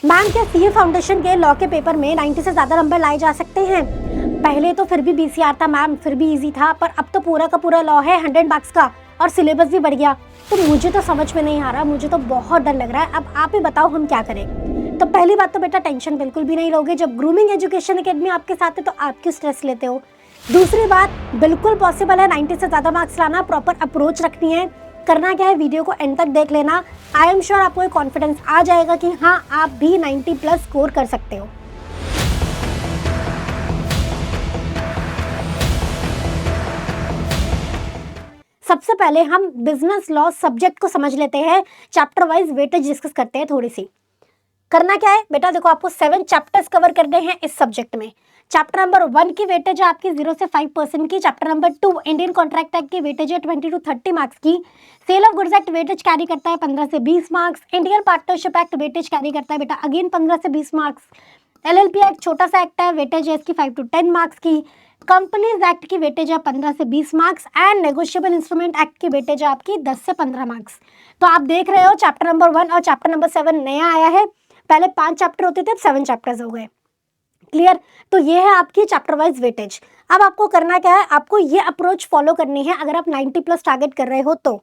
Ma'am क्या CA foundation के law के पेपर में 90 से ज़्यादा नंबर लाए जा सकते हैं? पहले तो फिर भी बीसीआर था मैम, फिर भी इजी था, पर अब तो पूरा का पूरा लॉ है 100 मार्क्स का और सिलेबस भी बढ़ गया। तो मुझे तो समझ में नहीं आ रहा, मुझे तो बहुत डर लग रहा है। अब आप ही बताओ हम क्या करें। तो पहली बात तो बेटा टेंशन बिल्कुल भी नहीं लोगे, जब ग्रूमिंग एजुकेशन एकेडमी आपके साथ है तो आप क्यों स्ट्रेस लेते हो। दूसरी बात, बिल्कुल पॉसिबल है 90 से ज़्यादा मार्क्स लाना, प्रॉपर अप्रोच रखनी है। करना क्या है, वीडियो को एंड तक देख लेना। आई एम श्योर आपको एक कॉन्फिडेंस आ जाएगा कि हाँ आप भी 90 प्लस स्कोर कर सकते हो। सबसे पहले हम बिजनेस लॉ सब्जेक्ट को समझ लेते हैं, चैप्टर वाइज वेटेज डिस्कस करते हैं थोड़ी सी। करना क्या है बेटा, देखो आपको 7 चैप्टर्स कवर करने हैं इस सब्जेक्ट में। चैप्टर नंबर 1 की वेटेज है आपकी 0 से 5% की। Chapter number 2 Indian contract act की वेटेज है 20 to 30 मार्क्स की। Sale of goods act weightage carry करता है 15 से 20 marks. Indian partnership act weightage carry करता है बेटा अगेन 15 से 20 मार्क्स। एलएलपी एक्ट छोटा सा एक्ट है, वेटेज है इसकी 5 to 10 मार्क्स की। कंपनीज एक्ट की वेटेज है 15 से 20 marks and negotiable instrument act की वेटेज है आपकी 10 से 15 मार्क्स। तो आप देख रहे हो चैप्टर नंबर 1 और चैप्टर नंबर 7 नया आया है। पहले 5 चैप्टर होते थे, अब 7 चैप्टर्स हो गए। क्लियर। तो ये है आपकी चैप्टर वाइज वेटेज। अब आपको करना क्या है, आपको ये अप्रोच फॉलो करनी है अगर आप 90 प्लस टारगेट कर रहे हो तो।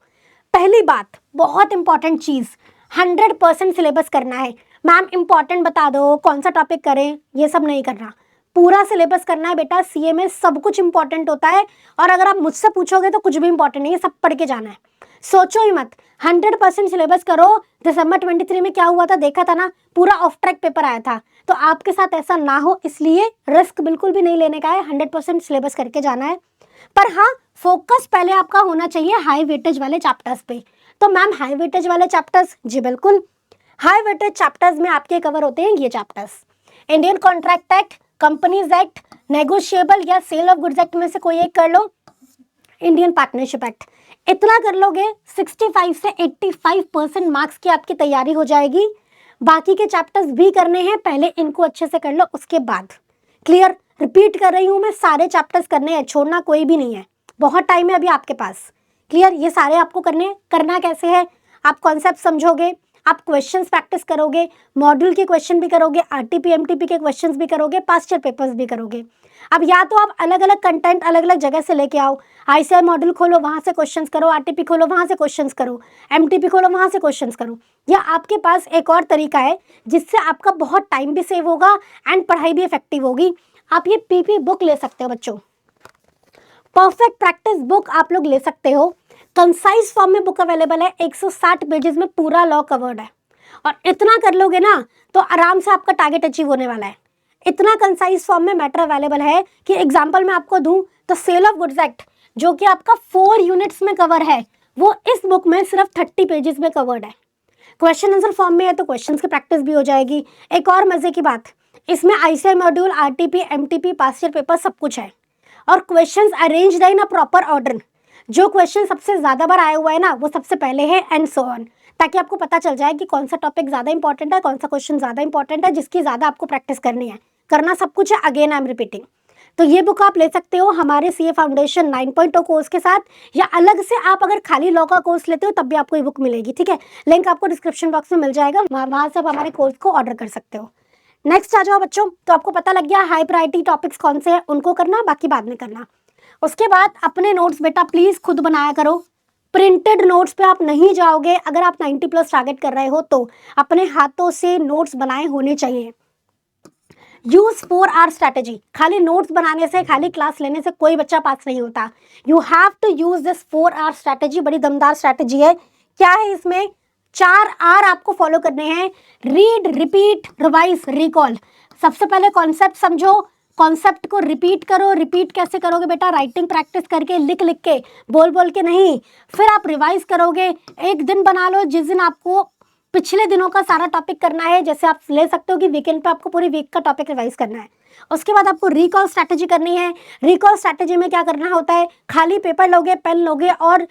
पहली बात, बहुत इंपॉर्टेंट चीज, 100% सिलेबस करना है। मैम इंपॉर्टेंट बता दो, कौन सा टॉपिक करें, ये सब नहीं करना, पूरा सिलेबस करना है बेटा। सीए में सब कुछ इंपॉर्टेंट होता है और अगर आप मुझसे पूछोगे तो कुछ भी इंपॉर्टेंट नहीं है, सब पढ़ के जाना है, सोचो ही मत। 100% सिलेबस करो। दिसंबर 23 में क्या हुआ था देखा था ना, पूरा ऑफ ट्रैक पेपर आया था। तो आपके साथ ऐसा ना हो इसलिए रिस्क बिल्कुल भी नहीं लेने का है, 100% सिलेबस करके जाना है। पर हाँ, फोकस पहले आपका होना चाहिए हाई वेटेज वाले चैप्टर्स पे। तो मैम हाई वेटेज वाले चैप्टर्स, जी बिल्कुल, हाई वेटेज चैप्टर्स में आपके कवर होते हैं ये chapters. Indian contract act, companies act, negotiable या सेल ऑफ गुड्स एक्ट में से कोई एक कर लो, इंडियन पार्टनरशिप एक्ट। इतना कर लोगे 65 से 85% मार्क्स की आपकी तैयारी हो जाएगी। बाकी के चैप्टर्स भी करने हैं, पहले इनको अच्छे से कर लो उसके बाद। क्लियर। रिपीट कर रही हूँ मैं, सारे चैप्टर्स करने हैं, छोड़ना कोई भी नहीं है, बहुत टाइम है अभी आपके पास। क्लियर, ये सारे आपको करने हैं। करना कैसे है, आप कॉन्सेप्ट समझोगे, आप क्वेश्चंस प्रैक्टिस करोगे, मॉड्यूल के क्वेश्चन भी करोगे, आरटीपी एमटीपी के क्वेश्चंस भी करोगे, पास्ट ईयर पेपर्स भी करोगे। अब या तो आप अलग अलग कंटेंट अलग अलग जगह से लेके आओ, आईसीआई मॉड्यूल खोलो वहां से क्वेश्चंस करो, आरटीपी खोलो वहां से क्वेश्चंस करो, एमटीपी खोलो वहां से क्वेश्चंस करो। या आपके पास एक और तरीका है जिससे आपका बहुत टाइम भी सेव होगा एंड पढ़ाई भी इफेक्टिव होगी। आप ये पीपी बुक ले सकते हो बच्चों, परफेक्ट प्रैक्टिस बुक आप लोग ले सकते हो। कंसाइज फॉर्म में बुक अवेलेबल है, 160 पेजेस में पूरा लॉ कवर्ड है। और इतना कर लोगे ना तो आराम से आपका टारगेट अचीव होने वाला है। इतना कंसाइज फॉर्म में मैटर अवेलेबल है कि एग्जांपल मैं आपको दूं तो सेल ऑफ गुड्स एक्ट जो कि आपका 4 यूनिट्स में कवर है, वो इस बुक में सिर्फ 30 पेजेस में कवर्ड है। क्वेश्चन आंसर फॉर्म में है तो क्वेश्चंस की प्रैक्टिस भी हो जाएगी। एक और मजे की बात, इसमें ICI module, RTP, MTP, past year paper सब कुछ है और क्वेश्चंस अरेंज्ड है इन अ प्रॉपर ऑर्डर। जो क्वेश्चन सबसे ज्यादा बार आया हुआ है ना वो सबसे पहले है एंड सो ऑन, ताकि आपको पता चल जाए कि कौन सा टॉपिक ज्यादा इंपॉर्टेंट है, कौन सा क्वेश्चन ज्यादा इंपॉर्टेंट है, जिसकी ज्यादा आपको प्रैक्टिस करनी है। करना सब कुछ है, अगेन आई एम रिपीटिंग। तो ये बुक आप ले सकते हो हमारे सीए फाउंडेशन 9.0 कोर्स के साथ, या अलग से आप अगर खाली लॉ का कोर्स लेते हो तब भी आपको ये बुक मिलेगी। ठीक है, लिंक आपको डिस्क्रिप्शन बॉक्स में मिल जाएगा, वहां से आप हमारे कोर्स को ऑर्डर कर सकते हो। नेक्स्ट आ जाओ बच्चों, तो आपको पता लग गया हाई प्रायोरिटी टॉपिक्स कौन से हैं, उनको करना, बाकी बाद में करना। उसके बाद अपने नोट्स बेटा प्लीज खुद बनाया करो, प्रिंटेड नोट्स पे आप नहीं जाओगे। अगर आप 90 प्लस टारगेट कर रहे हो तो अपने हाथों से नोट्स बनाए होने चाहिए। यूज 4R स्ट्रैटेजी, खाली नोट्स बनाने से, खाली क्लास लेने से कोई बच्चा पास नहीं होता। You have to use this 4R strategy, बड़ी दमदार स्ट्रैटेजी है। क्या है इसमें, 4R आपको फॉलो करने हैं, रीड, रिपीट, रिवाइज, रिकॉल। सबसे पहले कॉन्सेप्ट समझो, कॉन्सेप्ट को रिपीट करो। रिपीट कैसे करोगे बेटा, राइटिंग प्रैक्टिस करके, लिख लिख के, बोल बोल के नहीं। फिर आप रिवाइज करोगे, एक दिन बना लो जिस दिन आपको पिछले दिनों का सारा टॉपिक करना है। जैसे आप ले सकते हो कि वीकेंड पे आपको पूरी वीक का टॉपिक रिवाइज करना है। उसके बाद आपको रिकॉल स्ट्रैटेजी करनी है। रिकॉल स्ट्रैटेजी में क्या करना होता है, खाली पेपर लोगे, पेन लोगे और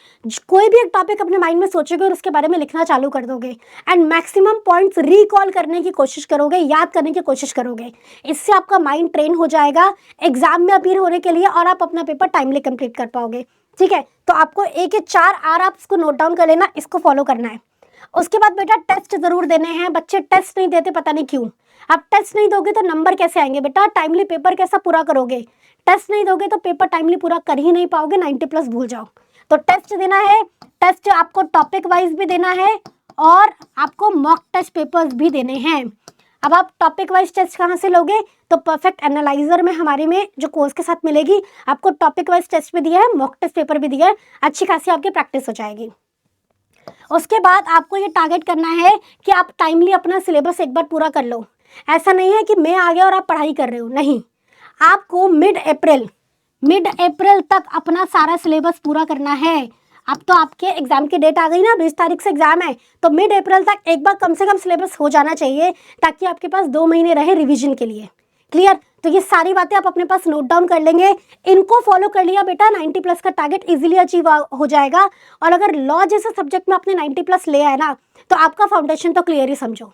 कोई भी एक टॉपिक अपने माइंड में सोचोगे और उसके बारे में लिखना चालू कर दोगे एंड मैक्सिमम पॉइंट्स रिकॉल करने की कोशिश करोगे, याद करने की कोशिश करोगे। इससे आपका माइंड ट्रेन हो जाएगा एग्जाम में अपीयर होने के लिए और आप अपना पेपर टाइमली कंप्लीट कर पाओगे। ठीक है, तो आपको एक 4R आप इसको नोट डाउन कर लेना, इसको फॉलो करना है। उसके बाद बेटा टेस्ट जरूर देने हैं। बच्चे टेस्ट नहीं देते, पता नहीं क्यों। आप टेस्ट नहीं दोगे तो नंबर कैसे आएंगे बेटा? टाइमली पेपर कैसा पूरा करोगे? टेस्ट नहीं दोगे तो पेपर टाइमली पूरा कर ही नहीं पाओगे, 90+ भूल जाओ। तो टेस्ट देना है। टेस्ट आपको टॉपिक वाइज भी देना है और आपको मॉक टेस्ट पेपर्स भी देने हैं। अब आप टॉपिक वाइज टेस्ट कहाँ से लोगे? तो परफेक्ट एनालाइजर में हमारे में जो कोर्स के साथ मिलेगी, आपको टॉपिक वाइज टेस्ट भी दिया है, मॉक टेस्ट पेपर भी दिया है, अच्छी खासी आपकी प्रैक्टिस हो जाएगी। उसके बाद आपको ये टारगेट करना है कि आप टाइमली अपना सिलेबस एक बार पूरा कर लो। ऐसा नहीं है कि मैं आ गया और आप पढ़ाई कर रहे हो, नहीं। आपको मिड अप्रैल तक अपना सारा सिलेबस पूरा करना है। अब तो आपके एग्जाम की डेट आ गई ना, 20 तारीख से एग्जाम है, तो मिड अप्रैल तक एक बार कम से कम सिलेबस हो जाना चाहिए, ताकि आपके पास 2 महीने रहे रिवीजन के लिए। क्लियर? तो ये सारी बातें आप अपने पास नोट डाउन कर लेंगे। इनको फॉलो कर लिया बेटा, 90+ का टारगेट इजीली अचीव हो जाएगा। और अगर लॉ जैसे सब्जेक्ट में आपने 90+ ले आए ना, तो आपका फाउंडेशन तो क्लियर ही समझो।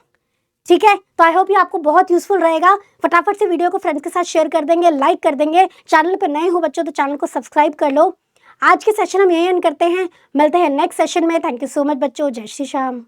ठीक है? तो आई होप ये आपको बहुत यूजफुल रहेगा। फटाफट से वीडियो को फ्रेंड्स के साथ शेयर कर देंगे, लाइक कर देंगे। चैनल पर नए हो बच्चों तो चैनल को सब्सक्राइब कर लो। आज के सेशन हम यही एंड करते हैं, मिलते हैं नेक्स्ट सेशन में। थैंक यू सो मच बच्चों, जय श्री श्याम।